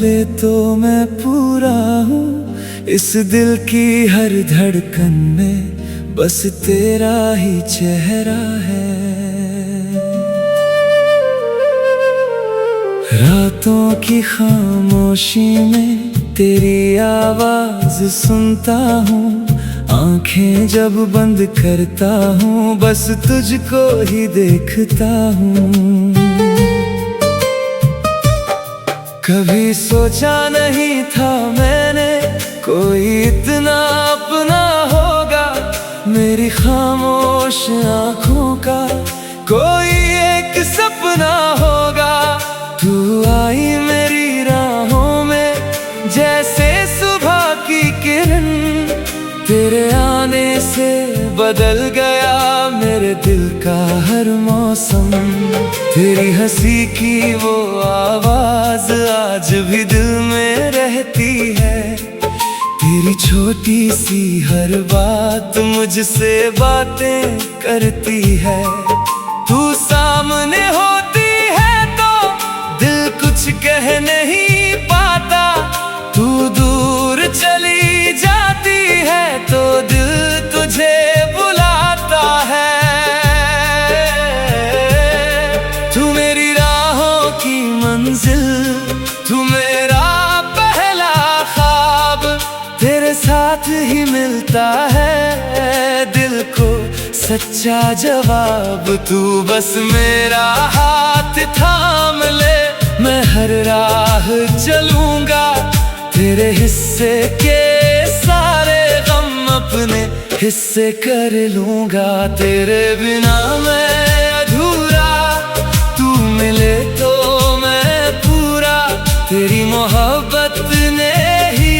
मिले तो मैं पूरा हूँ। इस दिल की हर धड़कन में बस तेरा ही चेहरा है। रातों की खामोशी में तेरी आवाज सुनता हूँ। आंखें जब बंद करता हूँ बस तुझको ही देखता हूँ। कभी सोचा नहीं था मैंने कोई इतना अपना होगा। मेरी खामोश आँखों का कोई एक सपना होगा। तू आई मेरी राहों में जैसे सुबह की किरण। तेरे आने से बदल गया मेरे दिल का हर मौसम। तेरी हंसी की वो आवाज आज भी दिल में रहती है। तेरी छोटी सी हर बात मुझसे बातें करती है। तू सामने होती है तो दिल कुछ कह नहीं पाता। तू दूर चली जाती है तो दिल तुझे बुलाता है। तू मेरी राहों की मंजिल, तू मेरा पहला ख्वाब। तेरे साथ ही मिलता है दिल को सच्चा जवाब। तू बस मेरा हाथ थाम ले, मैं हर राह चलूंगा। तेरे हिस्से के सारे गम अपने हिस्से कर लूंगा। तेरे बिना मैं अधूरा, तू मिले तो मैं पूरा। तेरी मोहब्बत ने ही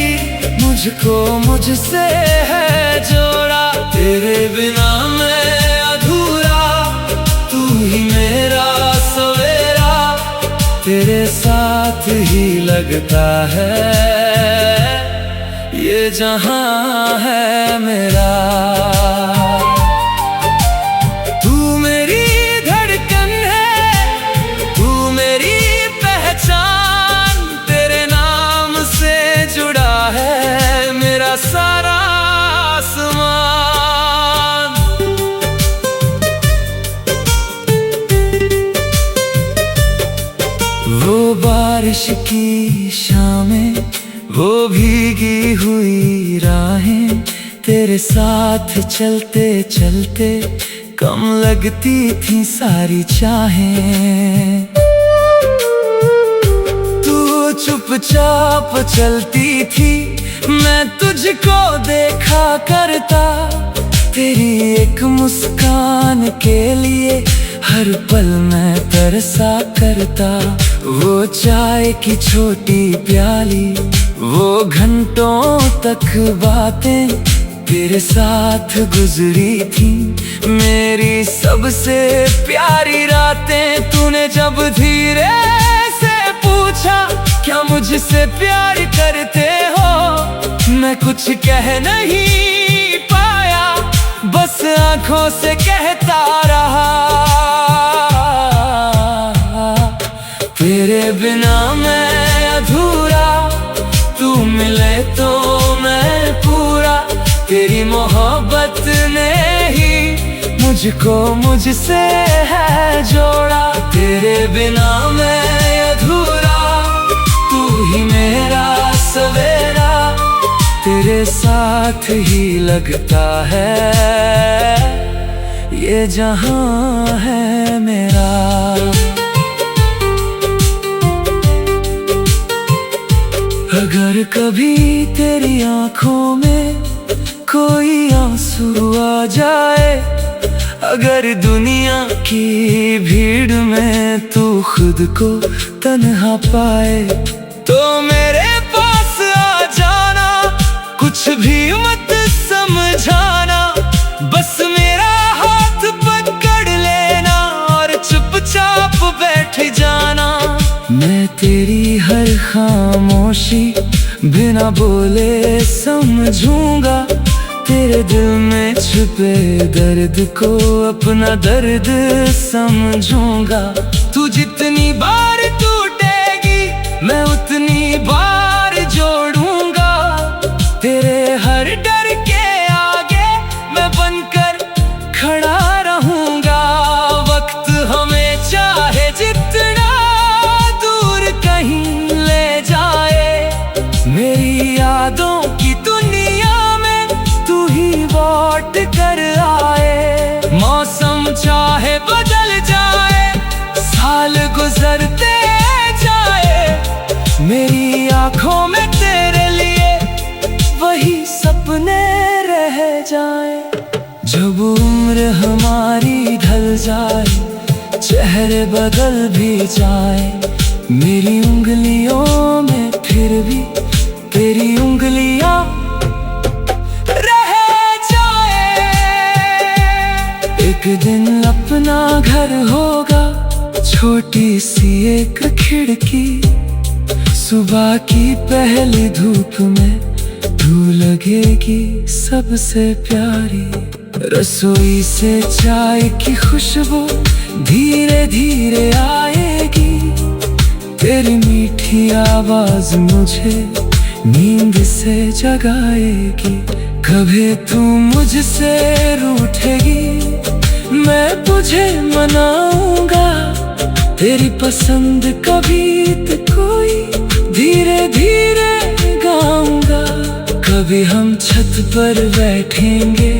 मुझको मुझसे है जोड़ा। तेरे बिना मैं अधूरा, तू ही मेरा सवेरा। तेरे साथ ही लगता है ये जहां है मेरा। तू मेरी धड़कन है, तू मेरी पहचान। तेरे नाम से जुड़ा है मेरा सारा आसमान। वो बारिश की शामें, वो भीगी हुई राहें। तेरे साथ चलते चलते कम लगती थी सारी चाहें। तू चुपचाप चलती थी, मैं तुझको देखा करता। तेरी एक मुस्कान के लिए हर पल मैं तरसा करता। वो चाय की छोटी प्याली, वो घंटों तक बातें तेरे साथ गुजरी थी। मेरी सबसे प्यारी रातें। तूने जब धीरे से पूछा क्या मुझसे प्यार करते हो, मैं कुछ कह नहीं पाया, बस आंखों से कहता रहा। तेरे बिना मैं अधूरा, तू मिले तो मैं पूरा। तेरी मोहब्बत ने ही मुझको मुझसे है जोड़ा। तेरे बिना मैं अधूरा, तू ही मेरा सवेरा। तेरे साथ ही लगता है ये जहां है मेरा। अगर कभी तेरी आंखों में कोई आंसू आ जाए, अगर दुनिया की भीड़ में तू खुद को तन्हा पाए, तो मेरे पास आ जाना, कुछ भी मत समझाना। बस मेरा हाथ पकड़ लेना और चुपचाप बैठ जाना। मैं तेरी हर खामोशी बिना बोले समझूंगा। तेरे दिल में छुपे दर्द को अपना दर्द समझूंगा। तू जितनी बार टूटेगी मैं उतनी बार मेरी आंखों में तेरे लिए वही सपने रह जाए। जब उम्र हमारी ढल जाए, चेहरे बदल भी जाए, मेरी उंगलियों में फिर भी तेरी उंगलियां रह जाए। एक दिन अपना घर होगा, छोटी सी एक खिड़की, सुबह की पहली धूप में तू लगेगी सबसे प्यारी। रसोई से चाय की खुशबू धीरे धीरे आएगी, तेरी मीठी आवाज मुझे नींद से जगाएगी। कभी तू मुझसे रूठेगी, मैं तुझे मनाऊंगा, तेरी पसंद कभी तो कोई धीरे धीरे गाऊंगा। कभी हम छत पर बैठेंगे,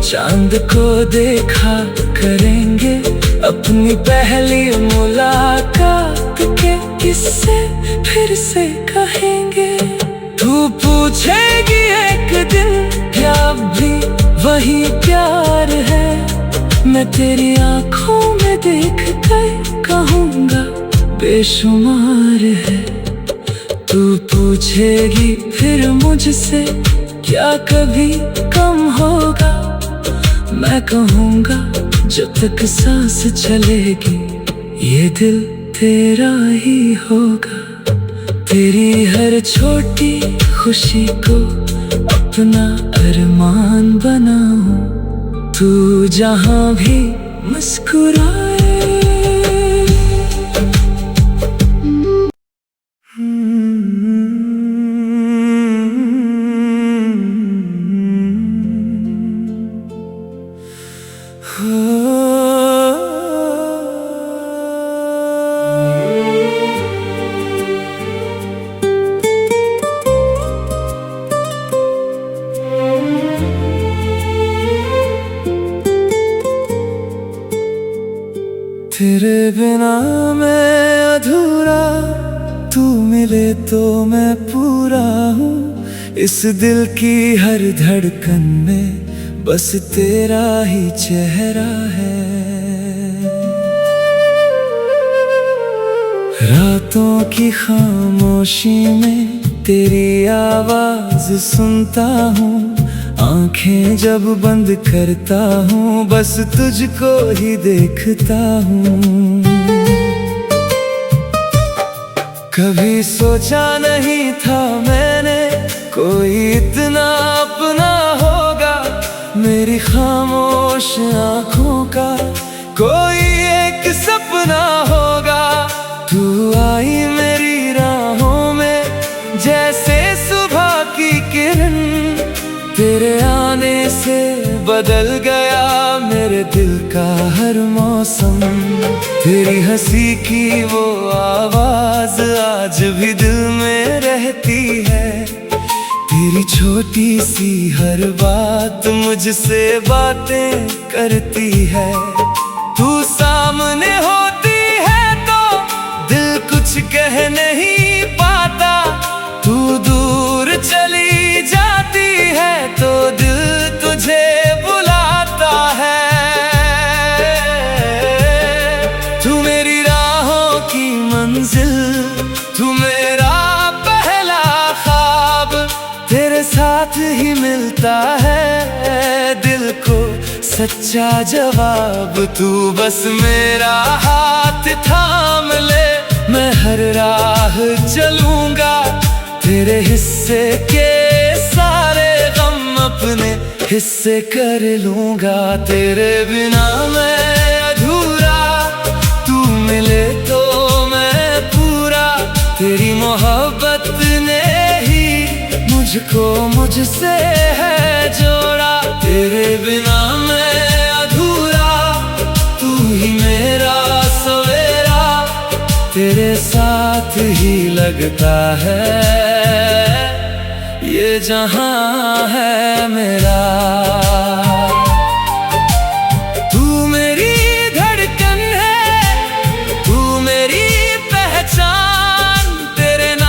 चांद को देखा करेंगे, अपनी पहली मुलाकात के किस्से फिर से कहेंगे। तू पूछेगी एक दिन क्या भी वही प्यार है, मैं तेरी आंखों में देख कर कहूँगा बेशुमार है। तू पूछेगी फिर मुझसे क्या कभी कम होगा, मैं कहूँगा जब तक सांस चलेगी ये दिल तेरा ही होगा। तेरी हर छोटी खुशी को अपना अरमान बनाऊं, तू जहाँ भी मुस्कुराए। तेरे बिना मैं अधूरा, तू मिले तो मैं पूरा हूँ। इस दिल की हर धड़कन में बस तेरा ही चेहरा है। रातों की खामोशी में तेरी आवाज सुनता हूँ, आंखें जब बंद करता हूँ बस तुझको ही देखता हूँ। कभी सोचा नहीं था मैंने कोई इतना अपना होगा, मेरी खामोश आंखों का कोई एक सपना होगा। तू आई मेरी राहों में जैसे सुबह की किरण, तेरे आने से बदल गया मेरे दिल का हर मौसम। तेरी हंसी की वो आवाज आज भी दिल में रहती है, तेरी छोटी सी हर बात मुझसे बातें करती है। तू सामने होती है तो दिल कुछ कह नहीं पाता, तू दूर चली जाती है तो दिल तुझे बुलाता है। तू मेरी राहों की मंजिल, तू मेरा पहला ख्वाब, तेरे साथ ही मिलता है दिल को सच्चा जवाब। तू बस मेरा हाथ थाम ले, मैं हर राह चलूंगा, तेरे हिस्से के सारे गम अपने हिस्से कर लूंगा। तेरे बिना मैं अधूरा, तू मिले तो मैं पूरा, तेरी मोहब्बत ने ही मुझको मुझसे है जोड़ा। तेरे बिना मैं अधूरा, तू ही मेरा सवेरा, तेरे साथ ही लगता है ये जहां है मेरा। तू मेरी धड़कन है, तू मेरी पहचान, तेरे नाम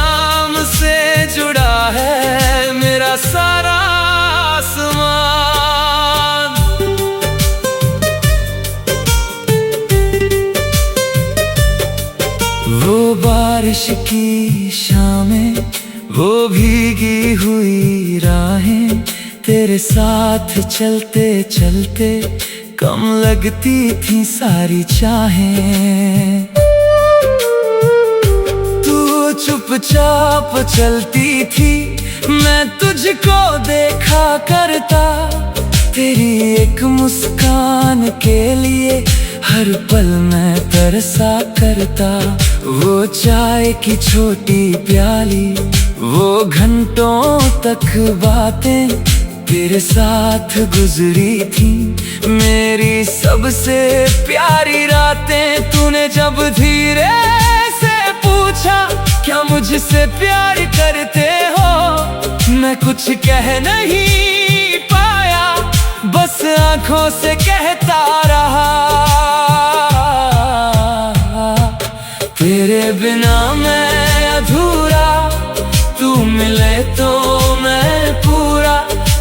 की शामें, वो भीगी हुई राहें, तेरे साथ चलते चलते कम लगती थी सारी चाहें। तू चुपचाप चलती थी, मैं तुझको देखा करता, तेरी एक मुस्कान के लिए हर पल मैं तरसा करता। वो चाय की छोटी प्याली, वो घंटों तक बातें तेरे साथ गुजरी थी, मेरी सबसे प्यारी रातें। तूने जब धीरे से पूछा क्या मुझसे प्यार करते हो, मैं कुछ कह नहीं पाया, बस आंखों से कहता रहा। तेरे बिना मैं अधूरा, तू मिले तो मैं पूरा,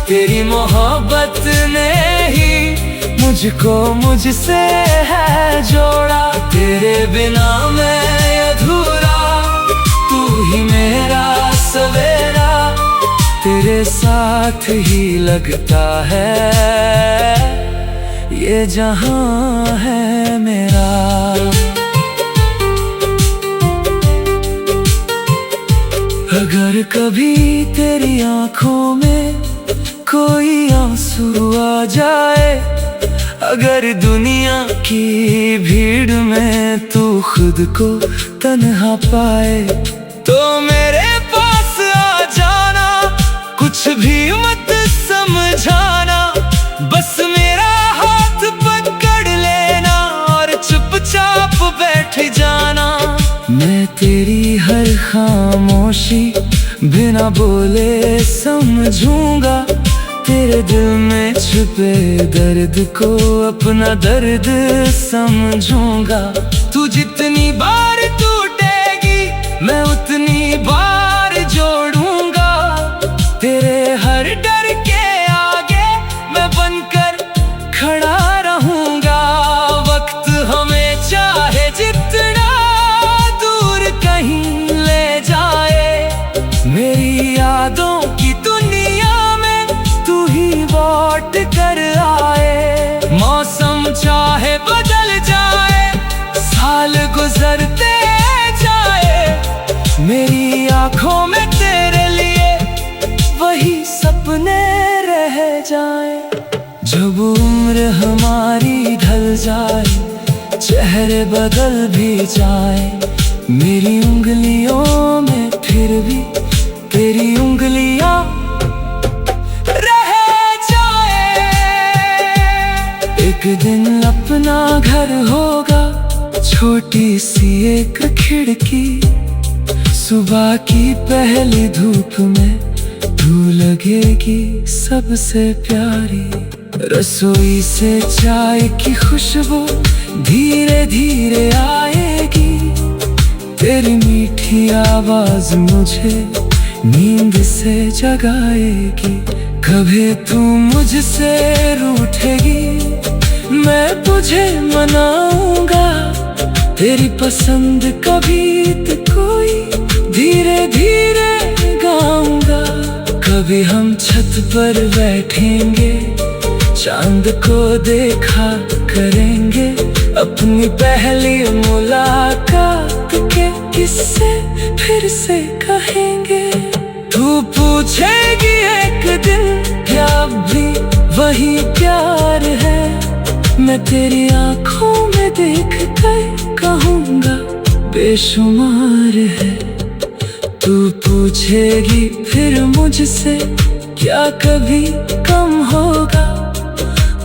तेरी मोहब्बत ने ही मुझको मुझसे है जोड़ा। तेरे बिना मैं अधूरा, तू ही मेरा सवेरा, तेरे साथ ही लगता है ये जहां है मेरा। अगर कभी तेरी आंखों में कोई आंसू आ जाए, अगर दुनिया की भीड़ में तू खुद को तन्हा पाए, तो मेरे पास आ जाना, कुछ भी मत समझाना, बस मेरा हाथ पकड़ लेना और चुपचाप बैठ जाना। मैं तेरी हर खामोशी बिना बोले समझूंगा, तेरे दिल में छुपे दर्द को अपना दर्द समझूंगा। तू जितनी बार टूटेगी मैं उतनी बार जोड़ूंगा, तेरे हर डर के आगे मैं बनकर खड़ा रहूंगा। वक्त हमें चाहे जितना दूर कहीं ले जाए, मेरी यादों की दुनिया में तू ही लौट कर आए। मौसम चाहे बदल जाए, साल गुजरते जाए, मेरी आंखों में तेरे लिए वही सपने रह जाए। जब उम्र हमारी ढल जाए, चेहरे बदल भी जाए, मेरी उंगलियों में फिर भी तेरी उंगलियां रह जाए। एक दिन अपना घर होगा, छोटी सी एक खिड़की, सुबह की पहली धूप में तू लगेगी सबसे प्यारी। रसोई से चाय की खुशबू धीरे धीरे आएगी, तेरी मीठी आवाज मुझे नींद से जगाएगी। कभी तू मुझसे रूठेगी, मैं तुझे मनाऊंगा, तेरी पसंद का गीत कोई धीरे धीरे गाऊंगा। कभी हम छत पर बैठेंगे, चांद को देखा करेंगे, अपनी पहली मुलाकात के किस्से फिर से कहेंगे। तू पूछेगी एक दिन क्या अब भी वही प्यार है, मैं तेरी आंखों में देख कर कहूँगा बेशुमार है। तू पूछेगी फिर मुझसे क्या कभी कम होगा,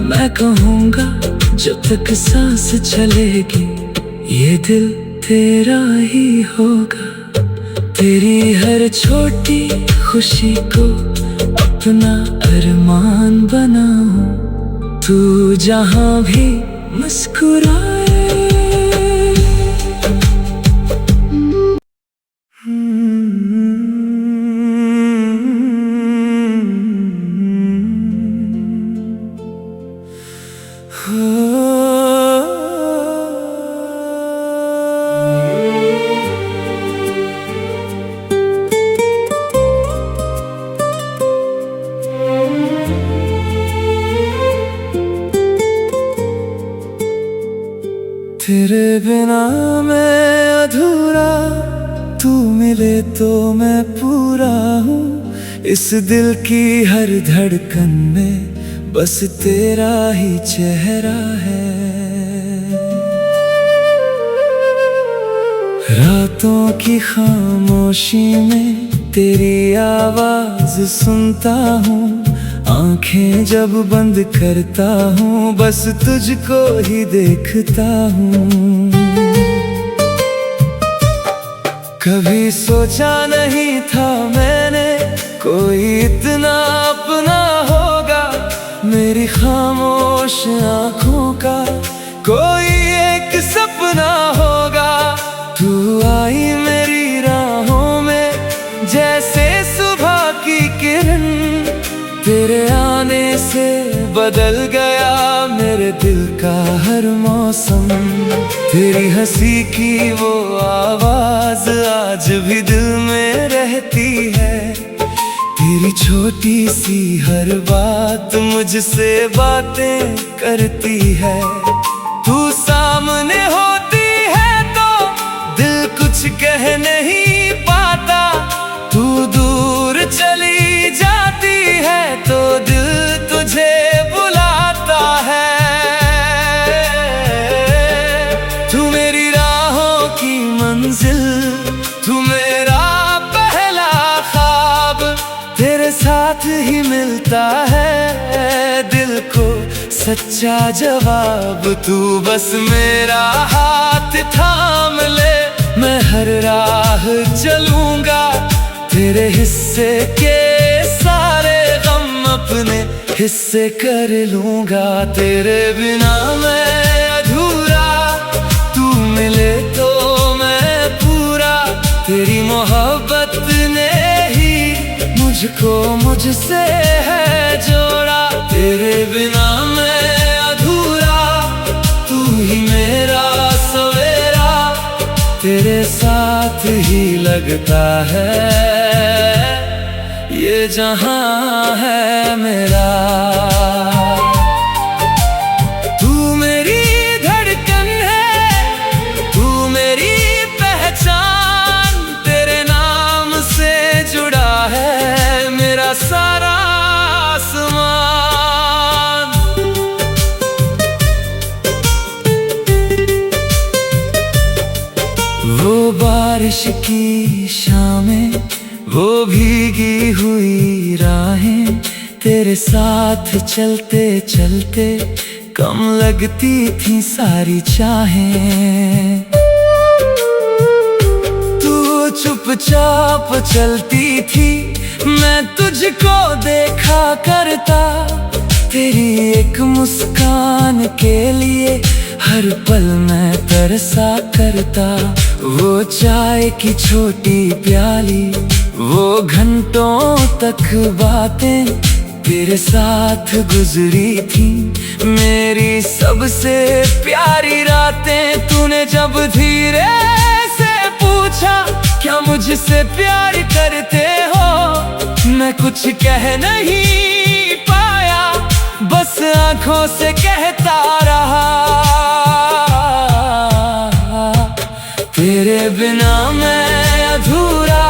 मैं कहूँगा जब तक सांस चलेगी ये दिल तेरा ही होगा। तेरी हर छोटी खुशी को अपना अरमान बनाऊं, तू जहां भी मुस्कुराए। बिना मैं अधूरा, तू मिले तो मैं पूरा हूँ। इस दिल की हर धड़कन में बस तेरा ही चेहरा है। रातों की खामोशी में तेरी आवाज सुनता हूँ। आंखें जब बंद करता हूँ बस तुझको ही देखता हूँ। कभी सोचा नहीं था मैंने कोई इतना अपना होगा। मेरी खामोश आंखों का कोई एक सपना होगा। तू आई मेरी राहों में जैसे सुबह की किरण। तेरे आने से बदल गया मेरे दिल का हर मौसम। तेरी हंसी की वो आवाज आज भी दिल में रहती है। तेरी छोटी सी हर बात मुझसे बातें करती है। तू सामने होती है तो दिल कुछ कह नहीं पाता। तू दूर चली जाती है तो दिल तुझे बुलाता है। तू मेरी राहों की मंजिल, तू मेरा पहला ख्वाब। तेरे साथ ही मिलता है दिल को सच्चा जवाब। तू बस मेरा हाथ थाम ले, मैं हर राह चलूंगा। तेरे हिस्से के सारे गम अपने हिस्से कर लूंगा। तेरे बिना मैं अधूरा, तू मिले तो मैं पूरा। तेरी मोहब्बत ने ही मुझको मुझसे है जोड़ा। तेरे बिना मैं अधूरा, तू ही मेरा सवेरा। तेरे साथ ही लगता है ये जहां है मेरा। तू मेरी धड़कन है, तू मेरी पहचान। तेरे नाम से जुड़ा है मेरा सारा आसमान। वो बारिश की शामें, वो भीगी हुई राहें। तेरे साथ चलते चलते कम लगती थी सारी चाहें। तू चुपचाप चलती थी, मैं तुझको देखा करता। तेरी एक मुस्कान के लिए हर पल मैं तरसा करता। वो चाय की छोटी प्याली, वो घंटों तक बातें तेरे साथ गुजरी थी। मेरी सबसे प्यारी रातें। तूने जब धीरे से पूछा क्या मुझसे प्यार करते हो, मैं कुछ कह नहीं पाया, बस आंखों से कहता रहा। तेरे बिना मैं अधूरा,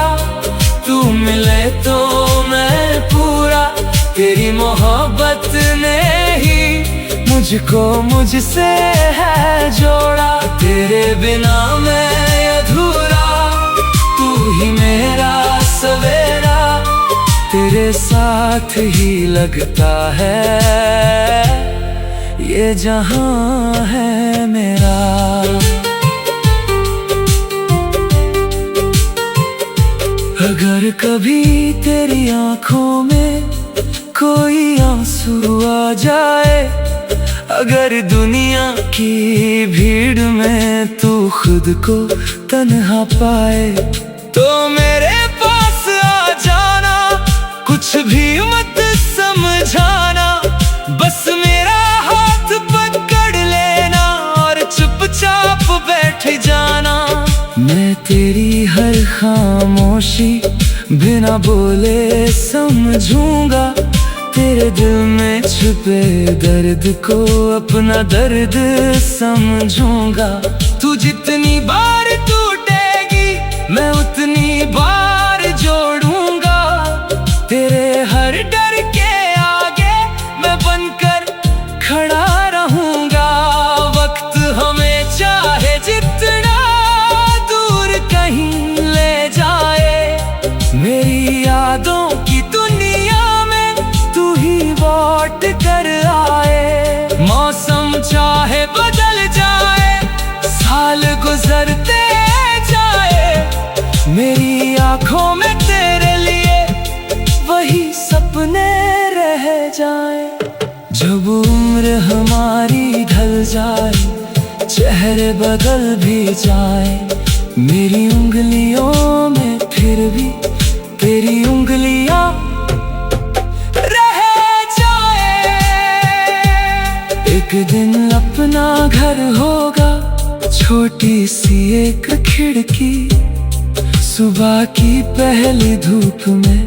तू मिले तो मैं पूरा। तेरी मोहब्बत ने ही मुझको मुझसे है जोड़ा। तेरे बिना मैं अधूरा, तू ही मेरा सवेरा। तेरे साथ ही लगता है ये जहां है मेरा। अगर कभी तेरी आंखों में कोई आंसू आ जाए, अगर दुनिया की भीड़ में तू खुद को तन्हा पाए, तो मेरे पास आ जाना, कुछ भी मत समझाना। बस मेरा हाथ पकड़ लेना और चुपचाप बैठ जाना। मैं तेरी हर खामोशी बिना बोले समझूंगा। तेरे दिल में छुपे दर्द को अपना दर्द समझूंगा। तू जितनी बार टूटेगी मैं उतनी बार जोड़ूंगा। तेरे हर डर के आगे मैं बनकर खड़ा रहूंगा। वक्त हमें चाहे जितना दूर कहीं ले जाए, मेरी यादों की दुनिया में तू ही लौट कर आए। मौसम चाहे बदल जाए, साल गुजरते जाए, मेरी आंखों में तेरे लिए वही सपने रह जाए। जब उम्र हमारी ढल जाए, चेहरे बदल भी जाए, मेरी उंगलियों में फिर भी तेरी उंगलियां रह जाए। एक दिन अपना घर होगा, छोटी सी एक खिड़की, सुबह की पहली धूप में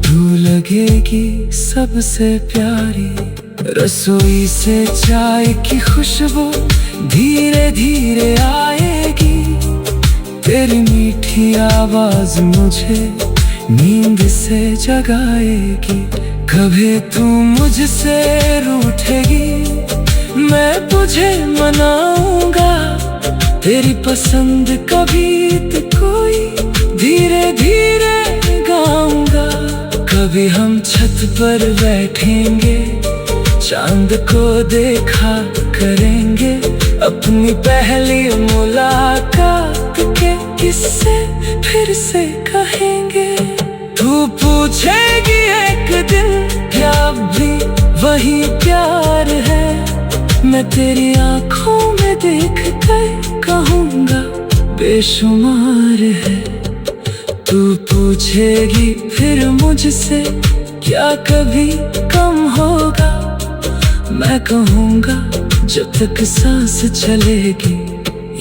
तू लगेगी सबसे प्यारी। रसोई से चाय की खुशबू धीरे धीरे आएगी, तेरी मीठी आवाज मुझे नींद से जगाएगी। कभी तू मुझसे रूठेगी, मैं तुझे मनाऊंगा, तेरी पसंद का गीत कोई धीरे धीरे गाऊंगा। कभी हम छत पर बैठेंगे, चांद को देखा करेंगे, अपनी पहली मुलाकात के किस्से फिर से कहेंगे। तू पूछेगी एक दिन क्या भी वही प्यार है, मैं तेरी आंखों में देख कर कहूँगा बेशुमार है। तू पूछेगी फिर मुझसे क्या कभी कम होगा, मैं कहूँगा जब तक सांस चलेगी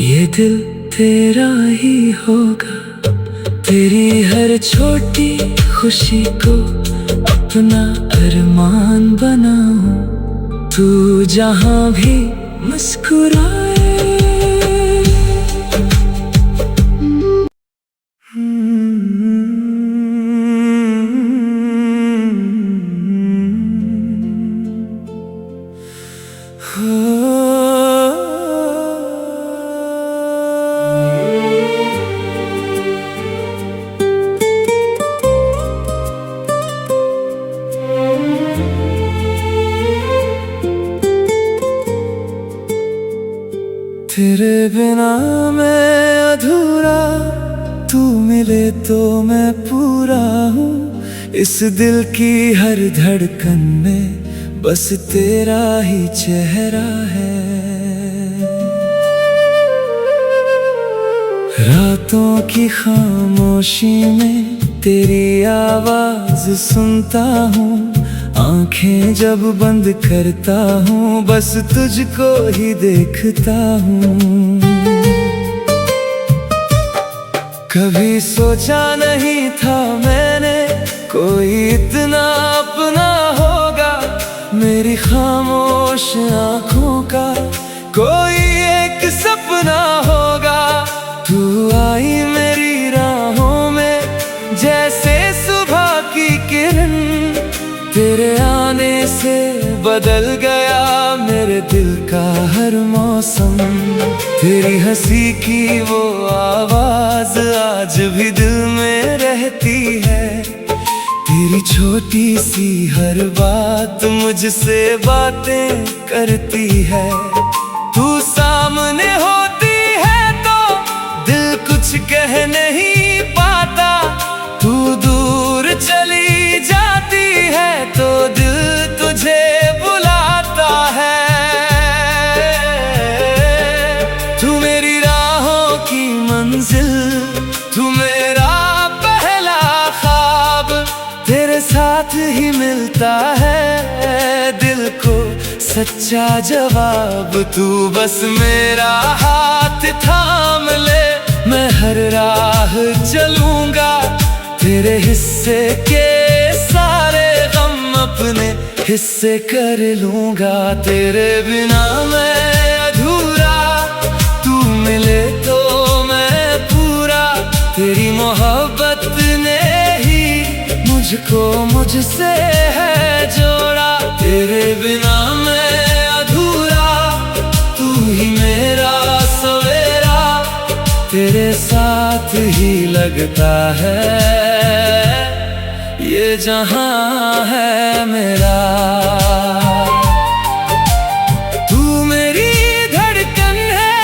ये दिल तेरा ही होगा। तेरी हर छोटी खुशी को अपना अरमान बनाऊं, तू जहां भी मुस्कुराए। तेरे बिना मैं अधूरा, तू मिले तो मैं पूरा हूँ। इस दिल की हर धड़कन में बस तेरा ही चेहरा है। रातों की खामोशी में तेरी आवाज सुनता हूँ, आंखें जब बंद करता हूँ बस तुझको ही देखता हूँ। कभी सोचा नहीं था मैंने कोई इतना अपना होगा, मेरी खामोश आंखों का कोई एक सपना होगा। तू आई मेरी राहों में जैसे सुबह की किरण, तेरे आने से बदल गया मेरे दिल का हर मौसम। तेरी हंसी की वो आवाज आज भी दिल में रहती है, तेरी छोटी सी हर बात मुझसे बातें करती है। तू सामने होती है तो दिल कुछ कह नहीं पाता, तू दूर चली जाती है तो दिल तुझे बुलाता है। तू मेरी राहों की मंजिल, तू मेरा पहला ख्वाब, तेरे साथ ही मिलता है दिल को सच्चा जवाब। तू बस मेरा हाथ थाम ले, मैं हर राह चलूंगा, तेरे हिस्से के सारे गम अपने हिस्से कर लूंगा। तेरे बिना मैं अधूरा, तू मिले ने ही मुझको मुझसे है जोड़ा। तेरे बिना मैं अधूरा, तू ही मेरा सवेरा, तेरे साथ ही लगता है ये जहां है मेरा। तू मेरी धड़कन है,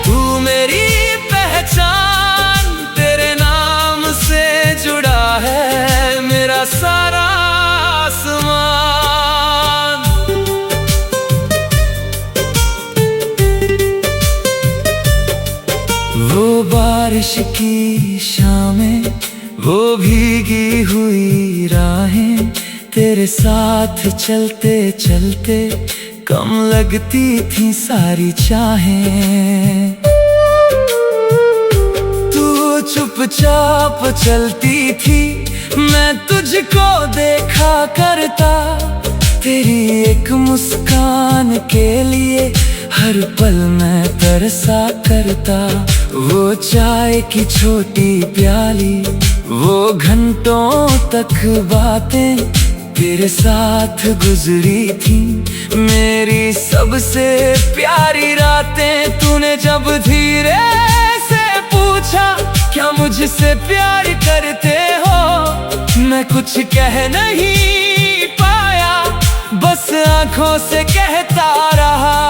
तू मेरी पहचान, तेरे नाम से जुड़ा है मेरा सारा आसमान। वो बारिश की शामें, वो भीगी हुई राहें, तेरे साथ चलते चलते कम लगती थी सारी चाहें। तू चुपचाप चलती थी, मैं तुझको देखा करता, तेरी एक मुस्कान के लिए हर पल मैं तरसा करता। वो चाय की छोटी प्याली, वो घंटों तक बातें तेरे साथ गुजरी थी, मेरी सबसे प्यारी रातें। तूने जब धीरे से पूछा क्या मुझसे प्यार करते हो, मैं कुछ कह नहीं पाया, बस आंखों से कहता रहा।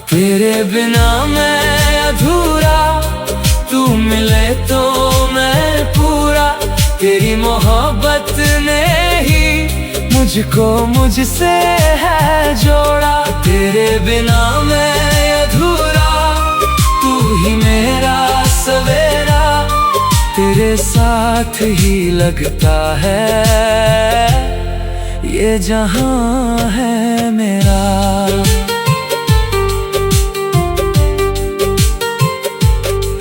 तेरे बिना मैं अधूरा, तू मिले तो मैं पूरा, तेरी मोहब्बत ने ही मुझको मुझसे है जोड़ा। तेरे बिना मैं अधूरा, तू ही मेरा सवेरा, तेरे साथ ही लगता है ये जहां है मेरा।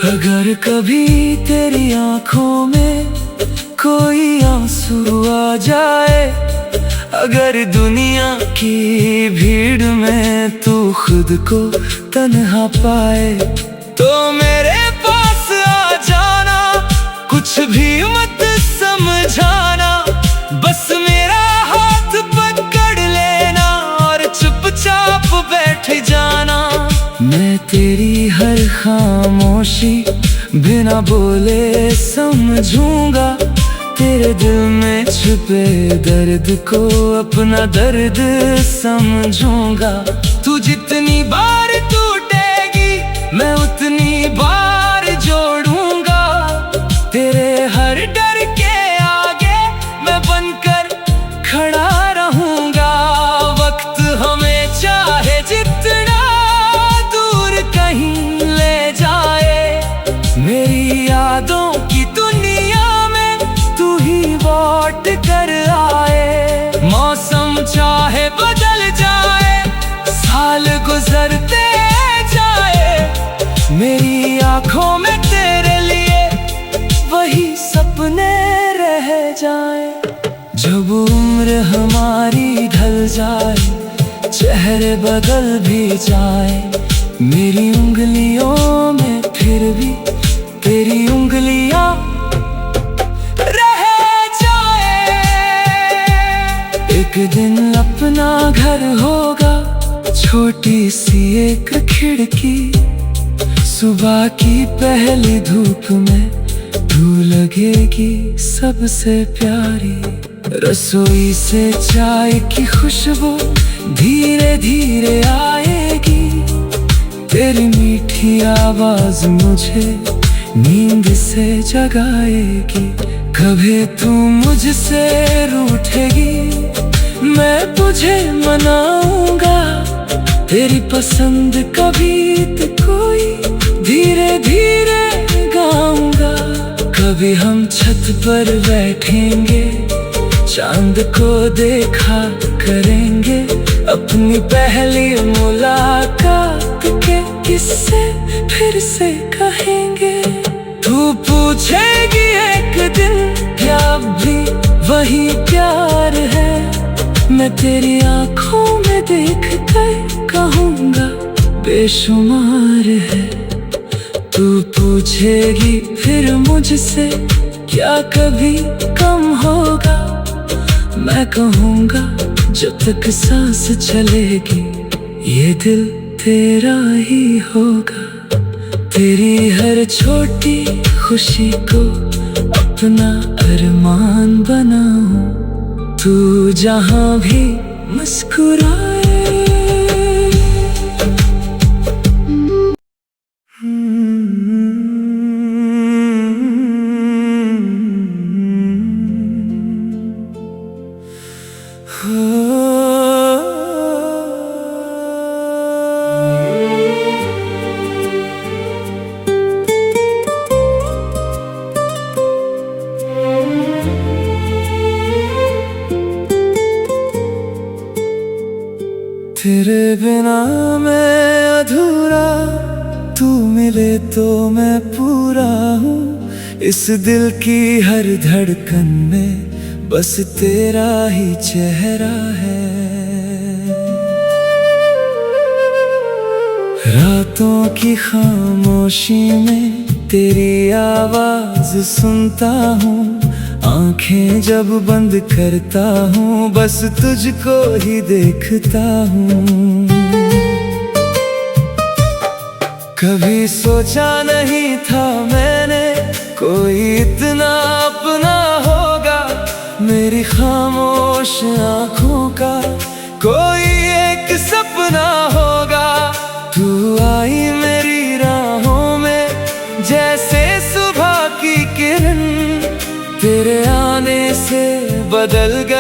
अगर कभी तेरी आंखों में कोई आंसू आ जाए, अगर दुनिया की भीड़ में तू खुद को तन्हा पाए, तो मेरे पास आ जाना, कुछ भी मत समझाना, बस मेरा हाथ पकड़ लेना और चुपचाप बैठ जाना। मैं तेरी हर खामोशी बिना बोले समझूंगा, तेरे दिल में छुपे दर्द को अपना दर्द समझूंगा। तू जितनी बार टूटेगी मैं उतनी बार जोड़ूंगा, तेरे हर डर के आगे मैं बनकर खड़ा रहूंगा। वक्त हमें चाहे जितना दूर कहीं ले जाए, मेरी यादों की दुनिया में तू ही लौट कर आए। मौसम चाहे बदल जाए, साल गुजरते जाए, मेरी आंखों में तेरे लिए वही सपने रह जाए। जब उम्र हमारी ढल जाए, चेहरे बदल भी जाए, मेरी उंगलियों में फिर भी तेरी उंगलियां रह जाए। एक दिन अपना घर होगा, छोटी सी एक खिड़की, सुबह की पहली धूप में तू लगेगी सबसे प्यारी। रसोई से चाय की खुशबू धीरे धीरे आएगी, तेरी मीठी आवाज मुझे नींद से जगाएगी। कभी तू मुझसे रूठेगी, मैं तुझे मनाऊंगा, तेरी पसंद का गीत कोई धीरे धीरे गाऊंगा। कभी हम छत पर बैठेंगे, चांद को देखा करेंगे, अपनी पहली मुलाकात के किस्से फिर से कहेंगे। तू पूछेगी एक दिन क्या भी वही प्यार है, मैं तेरी आंखों में देख कर कहूँगा बेशुमार है। तू पूछेगी फिर मुझसे क्या कभी कम होगा, मैं कहूँगा जब तक सांस चलेगी ये दिल तेरा ही होगा। तेरी हर छोटी खुशी को अपना अरमान बनाऊं, तू जहां भी मुस्कुराए। तेरे बिना मैं अधूरा, तू मिले तो मैं पूरा हूँ। इस दिल की हर धड़कन में बस तेरा ही चेहरा है। रातों की खामोशी में तेरी आवाज सुनता हूँ, आंखें जब बंद करता हूँ बस तुझको ही देखता हूँ। कभी सोचा नहीं था मैंने कोई इतना अपना होगा, मेरी खामोश आंखों का कोई एक सपना होगा। तू आई मेरी राहों में जैसे सुबह की किरण, तेरे आने से बदल गया।